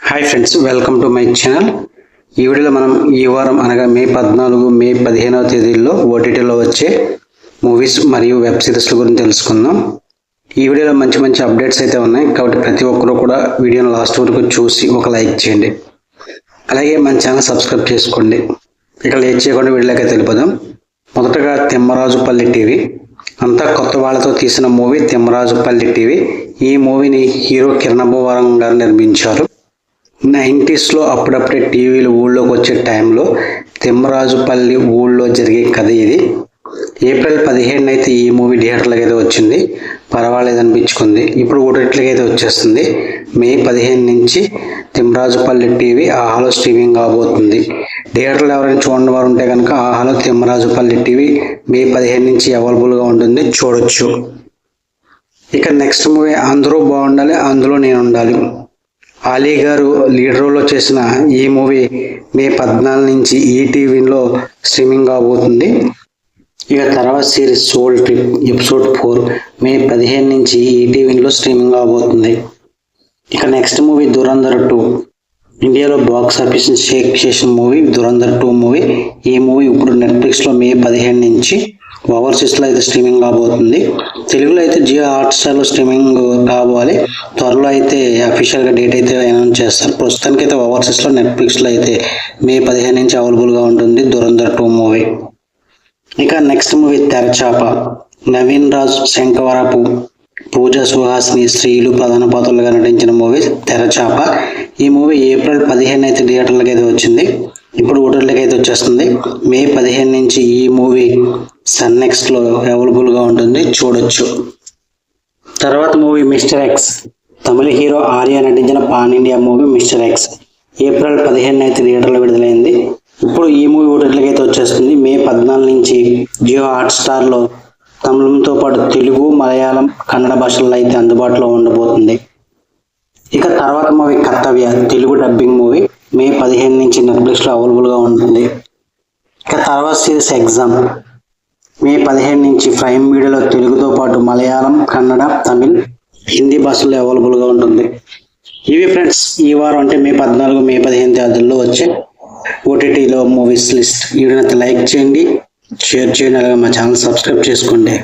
Hi friends, welcome to my channel. ఈ వీడియోలో మనం ఈ వారం అనగా మే 14, మే 15వ తేదీల్లో ఓటీటీలో వచ్చే మూవీస్ మరియు వెబ్ సిరీస్ల గురించి తెలుసుకుందాం. ఈ వీడియోలో మంచి మంచి అప్డేట్స్ అయితే ఉన్నాయి కాబట్టి ప్రతి ఒక్కరూ కూడా వీడియోని లాస్ట్ వరకు చూసి ఒక లైక్ చేయండి. అలాగే మన ఛానల్ సబ్స్క్రైబ్ చేసుకోండి. ఇక లేట్ చేయకుండా వీడియోలోకి తెలిపదాం. మొదటగా తిమ్మరాజుపల్లి టీవీ అంతా కొత్త వాళ్ళతో తీసిన మూవీ తిమ్మరాజుపల్లి టీవీ. ఈ మూవీని హీరో కిరణ్ అబ్బవరం గారు నిర్మించారు. 90sలో అప్పుడప్పుడే టీవీలు ఊళ్ళోకి వచ్చే టైంలో తిమ్మరాజుపల్లి ఊళ్ళో జరిగే కథ ఇది. ఏప్రిల్ 17 అయితే ఈ మూవీ థియేటర్లకు అయితే వచ్చింది. పర్వాలేదు అనిపించుకుంది. ఇప్పుడు ఓటీటీలకు అయితే వచ్చేస్తుంది. మే 15 నుంచి తిమ్మరాజుపల్లి టీవీ ఆహాలో స్ట్రీమింగ్ కాబోతుంది. థియేటర్లు ఎవరైనా చూడని వారు ఉంటే కనుక ఆహాలో తిమ్మరాజుపల్లి టీవీ మే 15 నుంచి అవైలబుల్గా ఉంటుంది, చూడొచ్చు. ఇక నెక్స్ట్ మూవీ అందరూ బాగుండాలి అందులో నేను ఉండాలి. ఆలీ గారు లీడ్ రోల్లో చేసిన ఈ మూవీ మే 14 నుంచి ఈటీవీలో స్ట్రీమింగ్ కాబోతుంది. ఇక తర్వాత సిరీస్ సోల్ ట్రిప్ ఎపిసోడ్ 4 మే 15 నుంచి ఈటీవీలో స్ట్రీమింగ్ కాబోతుంది. ఇక నెక్స్ట్ మూవీ దురంధర్ 2 ఇండియాలో బాక్స్ ఆఫీస్ షేక్ చేసిన మూవీ దురంధర్ 2 మూవీ. ఈ మూవీ ఇప్పుడు నెట్ఫ్లిక్స్లో మే 15 నుంచి ఓవర్సీస్లో అయితే స్ట్రీమింగ్ కాబోతుంది. తెలుగులో అయితే జియో హాట్స్టార్లో స్ట్రీమింగ్ కావాలి. త్వరలో అయితే అఫీషియల్గా డేట్ అయితే అనౌన్స్ చేస్తారు. ప్రస్తుతానికి అయితే ఓవర్సీస్లో నెట్ఫ్లిక్స్లో అయితే మే 15 నుంచి అవైలబుల్గా ఉంటుంది దురంధర్ 2 మూవీ. ఇక నెక్స్ట్ మూవీ తెరచాప నవీన్ రాజ్, శంకవరపు, పూజా సుహాసిని, శ్రీలు ప్రధాన పాత్రలుగా నటించిన మూవీ తెరచాప. ఈ మూవీ ఏప్రిల్ 15 అయితే థియేటర్లకు అయితే వచ్చింది. ఇప్పుడు ఓటీటీలకు అయితే వచ్చేస్తుంది. మే 15 నుంచి ఈ మూవీ సన్నెక్స్లో అవైలబుల్గా ఉంటుంది, చూడొచ్చు. తర్వాత మూవీ మిస్టర్ ఎక్స్ తమిళ హీరో ఆర్య నటించిన pan India movie mister X April 15 అయితే థియేటర్లో విడుదలైంది. ఇప్పుడు ఈ మూవీ ఓటీటీలకు అయితే వచ్చేస్తుంది. మే 14 నుంచి జియో హాట్స్టార్లో తమిళంతో పాటు తెలుగు, మలయాళం, కన్నడ భాషల్లో అయితే అందుబాటులో ఉండబోతుంది. ఇక తర్వాత మూవీ కర్తవ్య తెలుగు డబ్బింగ్ మూవీ మే 15 నుంచి నెట్ఫ్లిక్స్లో అవైలబుల్గా ఉంటుంది. ఇక తర్వాత సిరీస్ ఎగ్జామ్ మే 15 నుంచి ప్రైమ్ వీడియోలో తెలుగుతో పాటు మలయాళం, కన్నడ, తమిళ్, హిందీ భాషల్లో అవైలబుల్గా ఉంటుంది. ఇవి ఫ్రెండ్స్ ఈ వారం అంటే మే 14, మే 15 తేదీల్లో వచ్చే ఓటీటీలో మూవీస్ లిస్ట్. వీడియోని లైక్ చేయండి, షేర్ చేయండి, అలాగే మా ఛానల్ సబ్స్క్రైబ్ చేసుకోండి.